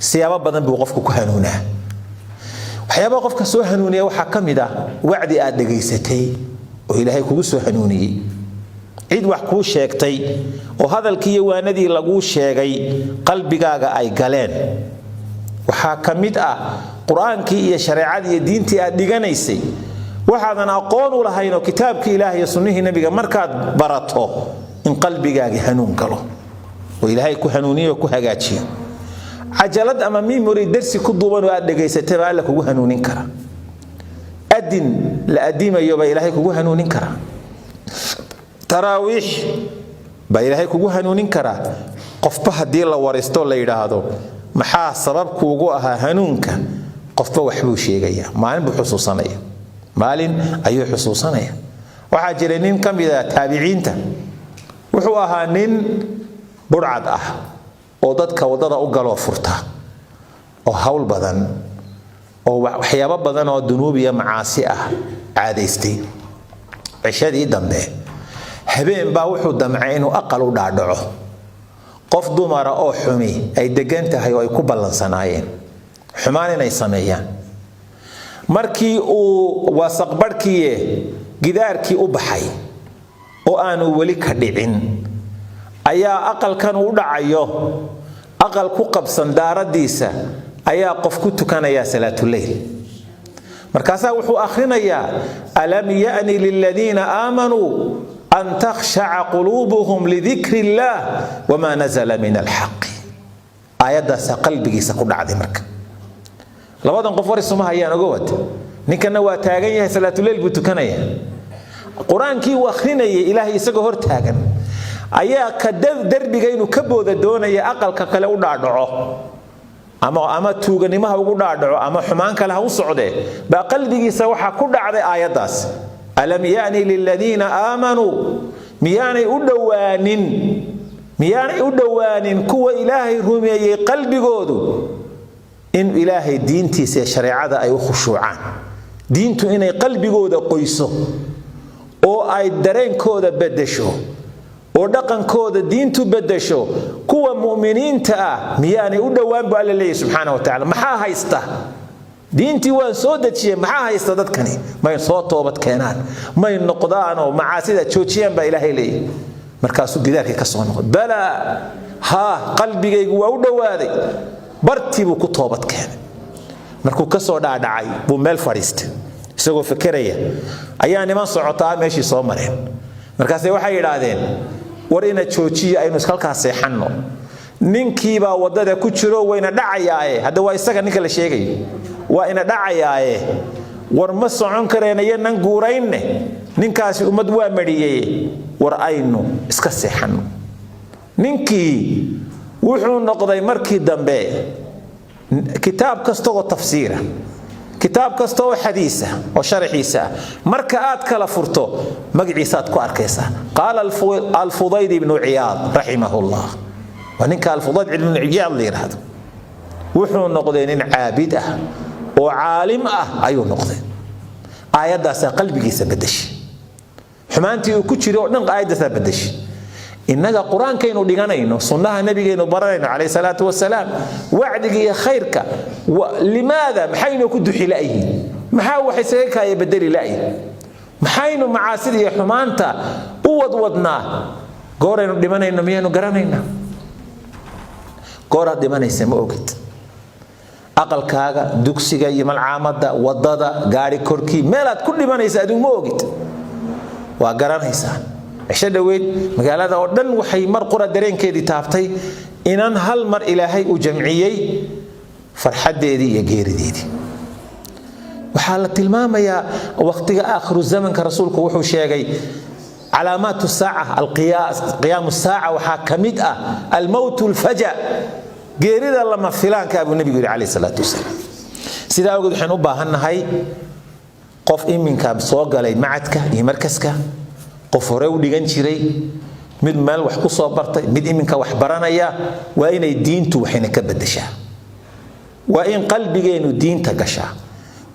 siyaabo badan buu qofku ku hanuunaa waxyaabo qofka soo hanuuniya waxa kamida wacdi aad dhageysatay oo Ilaahay kugu soo hanuuniyay cid wax ku sheegtay oo hadalkii waanadii lagu sheegay qalbigaaga ay galeen waxa kamid quraankii iyo shariicadii iyo diintii aad dhiganaysay waxaadan aqoon u lahayn oo kitaabkii Ilaahay iyo sunnihii nabiga markaad barato in qalbigaaga hanuun galo oo Ilaahay ku hanuuniyo ku hagaajiyo عجلت أما ميموري درسي كدوبان وأدقى يستبع لك وهنونين كرا أدين لأديم يوبا إلهي كوهنونين كرا تراويح با إلهي كوهنونين كرا قفبها ديلا ورستو لا يراهدو محا سبب كوغوها هنونك قفبه وحبو شيغيا مالين بحصوصانية مالين أيو حصوصانية وحاجرينين كم إذا تابعين تا وحوها نين برعد oo dadka wadada u galo furta oo hawl badan oo waxyaabo badan oo dunuub iyo macaasi caadaystay cishadii dambe habeen baa wuxuu damcay inuu aqal u dhaadhaco qof dumar oo xumi ay degan tahay oo ay ku ballansanaayeen xumaan inay sameeyaan markii uu wasaq barkii gidaarkii u baxay oo aanu wali ka dhicin ayaa aqalkan u dhacayo aqal ku qabsan daaradiisa ayaa qof ku tukanaya salaatul layl markaasa wuxuu akhrinayaa alam ya'ni lil ladina amanu an takhsha'a qulubuhum li dhikrillah wama nazala min al haqq ayadaas qalbigiisa ku dhacday marka labadan qof warisuma hayaan uga wad ninkana waa taagan yahay salaatul layl buu tukanaya quraankii uu akhrinayay ilaahay isaga hor taagan ayaa ka darbiga inuu ka booda doonaya aqalka kale u dhaadhaco ama tuuganimaha ugu dhaadhaco ama xumaan kale ha u socde ba qalbigiisa waxa ku dhacday aayadaas alam yaani lil ladina aamanu miyaanay u dhawaanin kuwa ilaahay rumeeyay qalbigoodu in ilaahay diintiisa iyo shariicada ay u khushuucaan diintu inay qalbigooda qoyso oo ay dareenkooda bedesho oo dhaqankooda diintu bedesho kuwa muuminiinta miyaanay u dhawaan baa Ilaahay subhanahu wa ta'ala maxaa haysta diintii waan soo dajiyay maxaa haysta dadkani may soo toobad keenaan may noqdaan oo macaasida joojiyaan baa Ilaahay leeyahay markaasuu gidaarkii ka soo noqday bala ha qalbigaygu waa u dhawaaday bartiibu ku toobad keenay markuu ka soo dhaadhacay buu meel fariistay isagoo fikraya ayaa niman socotaa meeshii soo mareen markaasay waxay yiraahdeen war ina joojiyo aynu iskalka seexanno ninkii baa wadada ku jiro wayna dhacayaaye hada waa isaga ninka la sheegay waa ina dhacayaaye war ma socon kareenayo nan guurayne ninkaasi ummad waa mariyay war aynu iska seexanno ninkii wuxuu noqday markii dambe kitaab kasto oo tafsiira كتاب كستو حديثة وشرحيسة مركات كلا فرتو مجلسات كو أركيسة قال الفضيل بن عياض رحمه الله ونك الفضيل بن عياض لي هذا وحنا نقدين عابدة وعالمة أيو نقدين آيات داس قلبي سبدش حمانتي وكتشرو نق آيات سبدش إنك قرآن كينو ديغانينو سنة النبي كينو برينو عليه الصلاة والسلام وعدك يا خيرك لماذا محينو كدو حلائه محاو حسيك يا بدري لائه محينو معاسدي يا حمانتا ودنا قورينو ديمانينو ميانو قرانينا قورا ديمانيسي موقت أقل كاغا دوكسيغا يمال عامدا ودادا غاري كوركي ميلاد كل ديمانيسي أدو موقت وقرانيسان عشدويد مقالada oo dhan waxay mar qura dareenkeedii taaftay inaan hal mar Ilaahay u jamciyay farxadeedii iyo geerideedii waxa la tilmaamayaa waqtiga aakhiru zamanka rasuulku wuxuu sheegay calaamatu saa'a qiyam saa'a waxa kamid al-maut al-faja geerida lama filaanka abu nabi alayhi salatu wasallam sida ugu waxaan u baahanahay qof iminka soo galay macadka iyo markaska qof hore u dhigan jiray mid meel wax ku soo bartay mid iminka wax baranaya waa inay diintu waxina ka bedeshaa waa in qalbigeenu diinta gashaa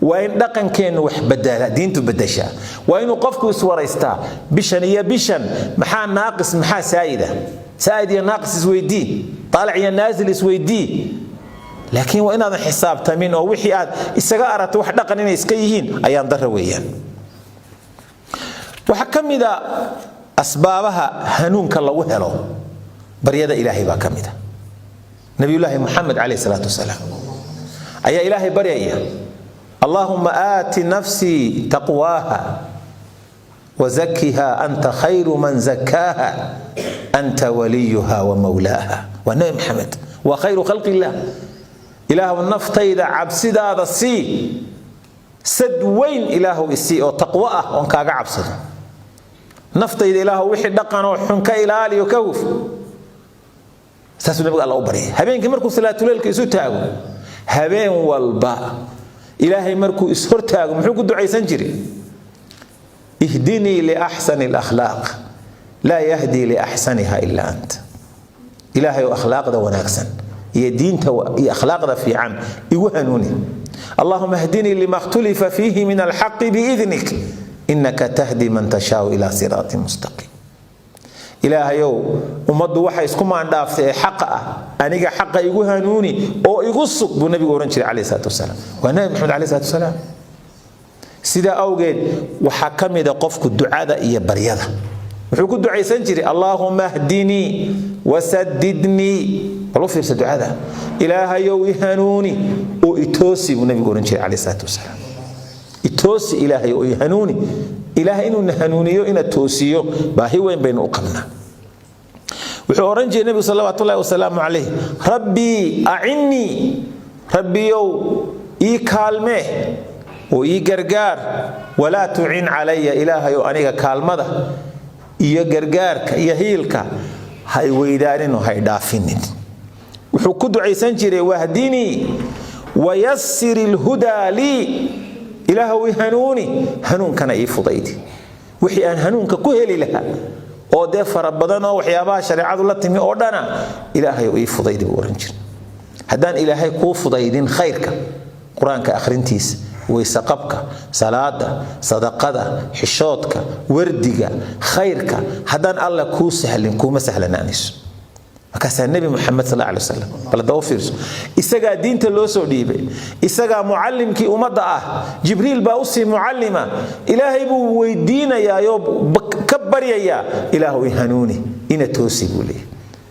waa in dhaqankeenu wax bedela diintu bedeshaa waa in qofku iswareystaa bishan iyo bishan maxaa naaqis maxaa saayida saayid iyo naaqis isweydii طالع iyo naazil isweydii laakiin waa inaad xisaabtamin oo wixii aad isaga arato wax dhaqan inay iska yihiin ayaan dar weeyaan waxa kamida asbaabaha hanuunka lagu helo baryada ilaahay baa kamida nabiyullaahi muhammad alayhi salatu wasalaam ayaa ilaahay baryaya allahumma aati nafsi taqwaha وزكها أنت خير من زكاها أنت وليها ومولاها ونبي محمد وخير خلق الله إله النفط إذا عبسد هذا السي سد وين إله السي وتقواه وانكاق عبسد نفط إذا إله وحد دقنا وحنك إلالي وكوف ساسو نبقى الله أبري هبين كمركو صلاة الليل كيسو تاغو هبين والباء إلهي مركو إسهر تاغو محوكو دعي سنجري اهدني لأحسن الأخلاق لا يهدي لأحسنها إلا أنت إلهي وأخلاق ذا وناكسن يدين أخلاق ذا في عام يوهنوني اللهم اهدني لما اختلف فيه من الحق بإذنك إنك تهدي من تشاء إلى صراط مستقيم إلهي ومد وحي اسكم عن دافع حقه أنيق حقه يوهنوني أو يغصق بالنبي ورنشري عليه الصلاة والسلام ونبي محمد عليه الصلاة والسلام sida awgeed waxa kamida qofku ducada iyo baryada wuxuu ku duceysan jiray allahumma hdini wasaddidni walo fiirsa ducada ilaahayow ihanuuni oo itoosi buu nabigu oran jiray alayhi salatu wasalaam itoosi ilaahayow ihanuuni ilaahay inuu hanuuniyo ina toosiyo baahi weyn baynu u qabnaa wuxuu oran jiray nabigu sallallahu alayhi wasallam alayhi rabbi a'inni rabbiyow ii kaalme ويجرجار ولا تعين علي إلهي وأنيك كالمدة يجرجارك يهيلك هاي ويدارين وهاي دافنين وحكود عيسان جري واهديني ويسر الهدى لي إلهي هنوني هنون كان يفضيدي وحي أن هنون ككهلي لها أو دفر ربنا وحيابا شريعة الله تمي أردنا إلهي يفضيدي بورنجر هدان إلهي كو فضيدين خيرك قرآنك أخرنتيس ويسقبك صلاة صدقة حشوتك وردك خيرك هدان الله كو سهل كو مسهل نانيس وكاسا النبي محمد صلى الله عليه وسلم بل دوفيرس إساقا دينت اللو سعوديبي إساقا معلم كي أمضاء جبريل باوسي معلمة إلهي بو ويدين يا يوب كبر يا إلهي هنوني إنا توسيبوا لي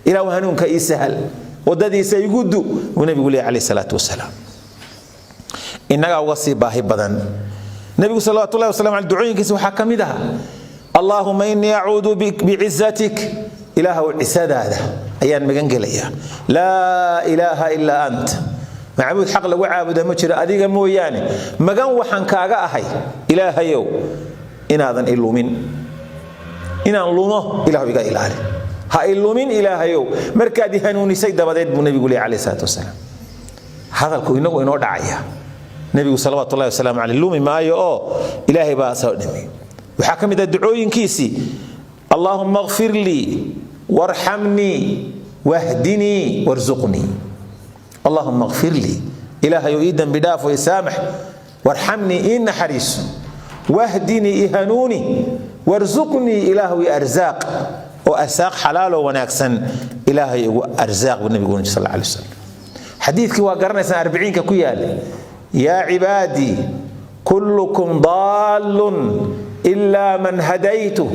إلهي هنونك إسهل ودادي سيقودوا ونبي يقول عليه الصلاة والسلام إنك أوصي باهي بدن النبي صلى الله عليه وسلم على الدعوين كيسو حكمدها اللهم إني أعوذ بك بعزتك إله العساد هذا أيان مجنجلية لا إله إلا أنت معبود حق لو عابد مجرى أديك موياني مجن وحن كاجا أهي إله يو إن هذا إلومين إن اللومه إله بقى إله ها إلومين إله يو مركادي هنوني سيد بديت النبي يقول عليه الصلاة والسلام هذا الكوينه وينو دعيا النبي صلى الله عليه وسلم على اللومي ما يو إلهي باسا نبي وحكم إذا دعوين كيسي اللهم اغفر لي وارحمني واهدني وارزقني اللهم اغفر لي إلهي يؤيدا بداف ويسامح وارحمني إن حريص واهدني إهنوني وارزقني إلهي أرزاق وأرزاق حلال وناكسن إلهي أرزاق والنبي صلى الله عليه وسلم حديثك وقرنا سنة 40 كويال يا عبادي كلكم ضال إلا من هديته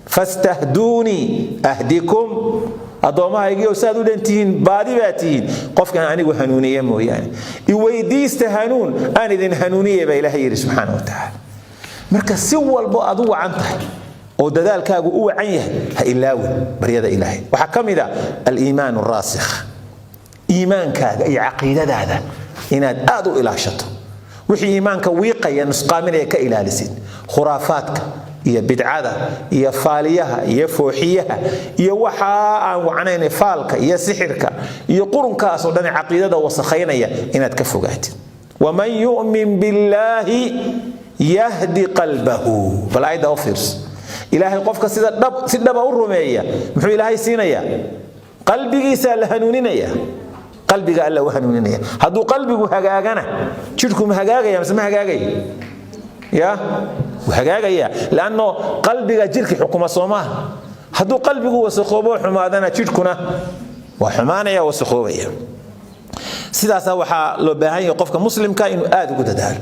فاستهدوني أهدكم أضوما يجيو سادو دنتين بادي باتين قف كان أنا وهنونية مو يعني يويديس تهانون أنا ذن هنونية بإلهي سبحانه وتعالى مركز سوى البعض عنته أو دال كاجو أو عنيه هإلاوي بريادة إلهي وحكم إذا الإيمان الراسخ إيمان كاجا أي عقيدة هذا إن أدو إلى شط وحي إيمانك ويقيا نسقامنا كإلى لسين خرافاتك يا بدعة يا فاليها يا فوحيها يا وحا وعنين فالك يا سحرك يا قرنك أصدقنا عقيدة وسخينا إن تكفوقات ومن يؤمن بالله يهدي قلبه فالآية أوفرس إلهي قفك سيدنا بأورمية محو إلهي سينيا قلبي سال هنونينيا قلبي قال له هنونينيا هذو قلبي هجاجنا شركم هجاجة مسمى هجاجة يا وهجاجة لأنه قلبي جرك حكومة صومه هذو قلبي وسخوبه حمادنا شركنا وحمانيا وسخوبيا sidaas waxa loo baahan yahay qofka muslimka inuu aad ugu dadaalo.